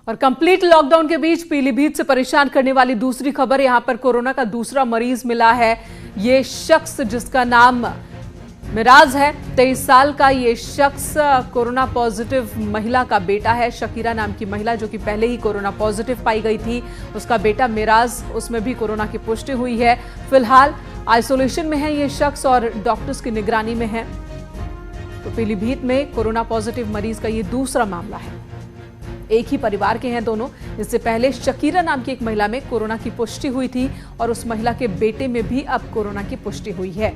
और complete lockdown के बीच पीलीभीत से परेशान करने वाली दूसरी खबर, यहां पर कोरोना का दूसरा मरीज मिला है। ये शख्स जिसका नाम मिराज है, 23 साल का ये शख्स कोरोना पॉजिटिव महिला का बेटा है। शकीरा नाम की महिला जो कि पहले ही कोरोना पॉजिटिव पाई गई थी, उसका बेटा मिराज, उसमें भी कोरोना की पुष्टि हुई है। फिलहाल आइसोलेशन में है ये शख्स और डॉक्टर्स की निगरानी में है। तो पीलीभीत में कोरोना पॉजिटिव मरीज का ये दूसरा मामला है। एक ही परिवार के हैं दोनों। इससे पहले शकीरा नाम की एक महिला में कोरोना की पुष्टि हुई थी और उस महिला के बेटे में भी अब कोरोना की पुष्टि हुई है।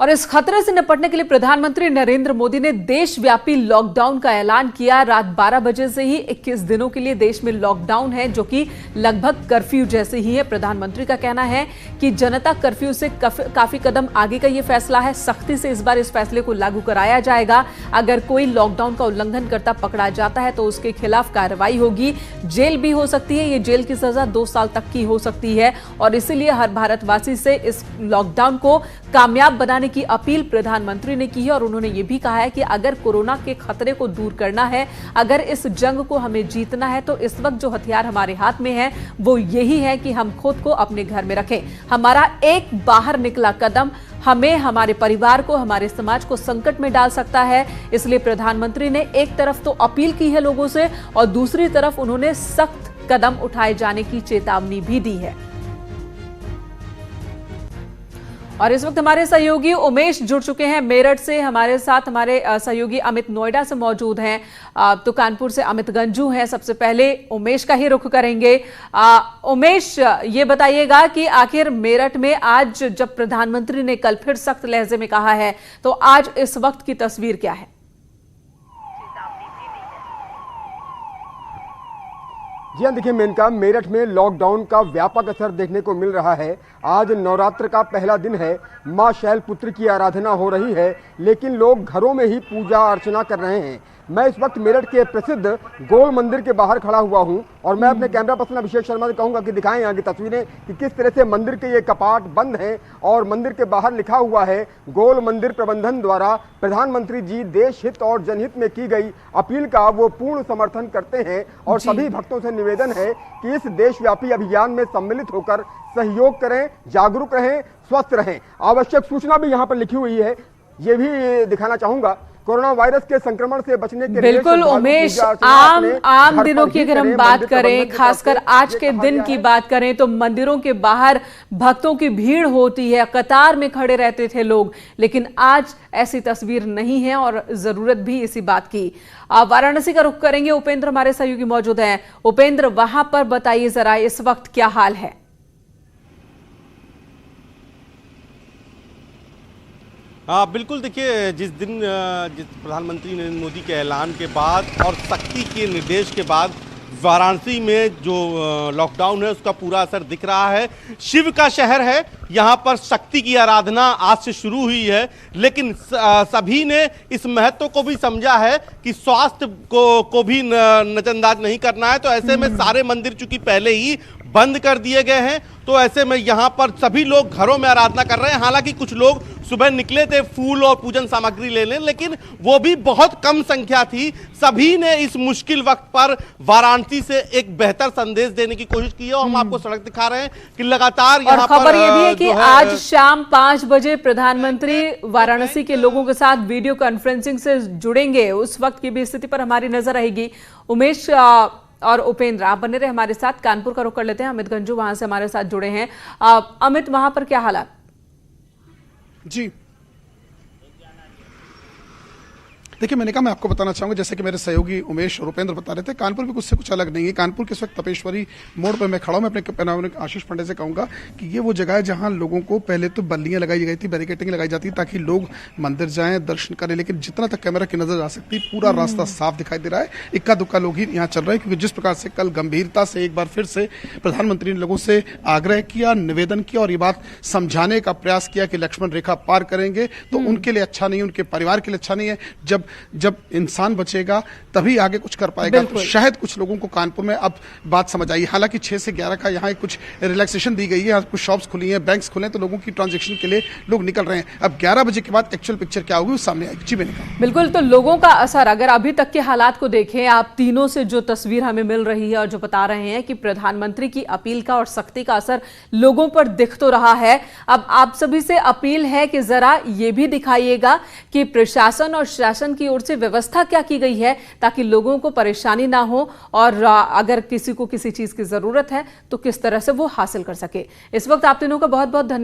और इस खतरे से निपटने के लिए प्रधानमंत्री नरेंद्र मोदी ने देशव्यापी लॉकडाउन का ऐलान किया। रात 12 बजे से ही 21 दिनों के लिए देश में लॉकडाउन है, जो कि लगभग कर्फ्यू जैसे ही है। प्रधानमंत्री का कहना है कि जनता कर्फ्यू से काफी कदम आगे का ये फैसला है। सख्ती से इस बार इस फैसले को लागू कराया जाएगा। अगर कोई लॉकडाउन का उल्लंघन करता पकड़ा जाता है तो उसके खिलाफ कार्रवाई होगी, जेल भी हो सकती है। ये जेल की सजा 2 साल तक की हो सकती है। और इसीलिए हर भारतवासी से इस लॉकडाउन को कामयाब बनाने की अपील प्रधानमंत्री ने की है। और उन्होंने यह भी कहा है कि अगर कोरोना के खतरे को दूर करना है, अगर इस जंग को हमें जीतना है, तो इस वक्त जो हथियार हमारे हाथ में है वो यही है कि हम खुद को अपने घर में रखें। हमारा एक बाहर निकला कदम हमें, हमारे परिवार को, हमारे समाज को संकट में डाल सकता है। इसलिए प्रधानमंत्री ने एक तरफ तो अपील की है लोगों से और दूसरी तरफ उन्होंने सख्त कदम उठाए जाने की चेतावनी भी दी है। और इस वक्त हमारे सहयोगी उमेश जुड़ चुके हैं मेरठ से। हमारे साथ हमारे सहयोगी अमित नोएडा से मौजूद हैं, तो कानपुर से अमित गंजू हैं। सबसे पहले उमेश का ही रुख करेंगे। उमेश, ये बताइएगा कि आखिर मेरठ में आज जब प्रधानमंत्री ने कल फिर सख्त लहजे में कहा है, तो आज इस वक्त की तस्वीर क्या है? जी हाँ, देखिए मेनका, मेरठ में लॉकडाउन का व्यापक असर देखने को मिल रहा है। आज नवरात्र का पहला दिन है, मां शैलपुत्री की आराधना हो रही है, लेकिन लोग घरों में ही पूजा अर्चना कर रहे हैं। मैं इस वक्त मेरठ के प्रसिद्ध गोल मंदिर के बाहर खड़ा हुआ हूं और मैं अपने कैमरा पर्सन अभिषेक शर्मा से कहूंगा कि दिखाएं यहाँ की तस्वीरें कि किस तरह से मंदिर के ये कपाट बंद हैं और मंदिर के बाहर लिखा हुआ है गोल मंदिर प्रबंधन द्वारा प्रधानमंत्री जी देश हित और जनहित में की गई अपील का वो पूर्ण समर्थन करते हैं। और सभी भक्तों से निवेदन है कि इस देशव्यापी अभियान में सम्मिलित होकर सहयोग करें, जागरूक रहें, स्वस्थ रहें। आवश्यक सूचना भी यहाँ पर लिखी हुई है, ये भी दिखाना चाहूंगा। कोरोना वायरस के संक्रमण से बचने के लिए बिल्कुल उमेश, आम दिनों की अगर हम बात करें, खासकर आज के दिन की बात करें, तो मंदिरों के बाहर भक्तों की भीड़ होती है, कतार में खड़े रहते थे लोग, लेकिन आज ऐसी तस्वीर नहीं है और जरूरत भी इसी बात की। वाराणसी का रुख करेंगे, उपेंद्र हमारे सहयोगी मौजूद हैं। उपेंद्र, वहां पर बताइए जरा इस वक्त क्या हाल है? बिल्कुल, देखिए जिस प्रधानमंत्री नरेंद्र मोदी के ऐलान के बाद और सख्ती के निर्देश के बाद वाराणसी में जो लॉकडाउन है उसका पूरा असर दिख रहा है। शिव का शहर है, यहाँ पर शक्ति की आराधना आज से शुरू हुई है, लेकिन सभी ने इस महत्व को भी समझा है कि स्वास्थ्य को भी नजरअंदाज नहीं करना है। तो ऐसे में सारे मंदिर चूंकि पहले ही बंद कर दिए गए हैं, तो ऐसे में यहाँ पर सभी लोग घरों में आराधना कर रहे हैं। हालांकि कुछ लोग सुबह निकले थे फूल और पूजन सामग्री लेने, लेकिन वो भी बहुत कम संख्या थी। सभी ने इस मुश्किल वक्त पर वाराणसी से एक बेहतर संदेश देने की कोशिश की है और हम आपको सड़क दिखा रहे हैं कि लगातार यहाँ पर खबर ये भी है कि आज शाम 5 बजे प्रधानमंत्री वाराणसी के लोगों के साथ वीडियो कॉन्फ्रेंसिंग से जुड़ेंगे। उस वक्त की भी स्थिति पर हमारी नजर रहेगी। उमेश और उपेंद्र, आप बने रहे हमारे साथ। कानपुर का रुख कर लेते हैं, अमित गंजू वहां से हमारे साथ जुड़े हैं। अमित, वहां पर क्या हालात? जी देखिए, मैंने कहा मैं आपको बताना चाहूंगा, जैसे कि मेरे सहयोगी उमेश और उपेंद्र बता रहे थे, कानपुर भी कुछ से कुछ अलग नहीं है। कानपुर के इस वक्त तपेश्वरी मोड़ पर मैं खड़ा हूं। मैं अपने आशीष पांडे से कहूंगा कि ये वो जगह है जहां लोगों को पहले तो बल्लियां लगाई गई थी, बैरिकेटिंग लगाई जाती ताकि लोग मंदिर जाएं, दर्शन करें, लेकिन जितना तक कैमरा की नजर आ सकती पूरा रास्ता साफ दिखाई दे रहा है। इक्का दुक्का लोग ही यहाँ चल रहे हैं, क्योंकि जिस प्रकार से कल गंभीरता से एक बार फिर से प्रधानमंत्री ने लोगों से आग्रह किया, निवेदन किया और ये बात समझाने का प्रयास किया कि लक्ष्मण रेखा पार करेंगे तो उनके लिए अच्छा नहीं है, उनके परिवार के लिए अच्छा नहीं है। जब जब इंसान बचेगा तभी आगे कुछ कर पाएगा। तो शायद कुछ लोगों को कानपुर में अब बात समझ आई। हालांकि 6 से 11 का यहाँ कुछ रिलैक्सेशन दी गई है, कुछ शॉप्स खुली हैं, बैंक्स खुले हैं, तो लोगों की ट्रांजेक्शन के लिए लोग निकल रहे हैं। अब 11 बजे के बाद एक्चुअल पिक्चर क्या होगी, सामने आएगी। जी मैंने कहा बिल्कुल, तो लोगों का असर, अगर अभी तक के हालात को देखें, आप तीनों से जो तस्वीर हमें मिल रही है और जो बता रहे हैं कि प्रधानमंत्री की अपील का और सख्ती का असर लोगों पर दिख तो रहा है। अब आप सभी से अपील है कि जरा ये भी दिखाइएगा कि प्रशासन और शासन की ओर से व्यवस्था क्या की गई है, ताकि लोगों को परेशानी ना हो और अगर किसी को किसी चीज की जरूरत है तो किस तरह से वो हासिल कर सके। इस वक्त आप तीनों का बहुत बहुत धन्यवाद।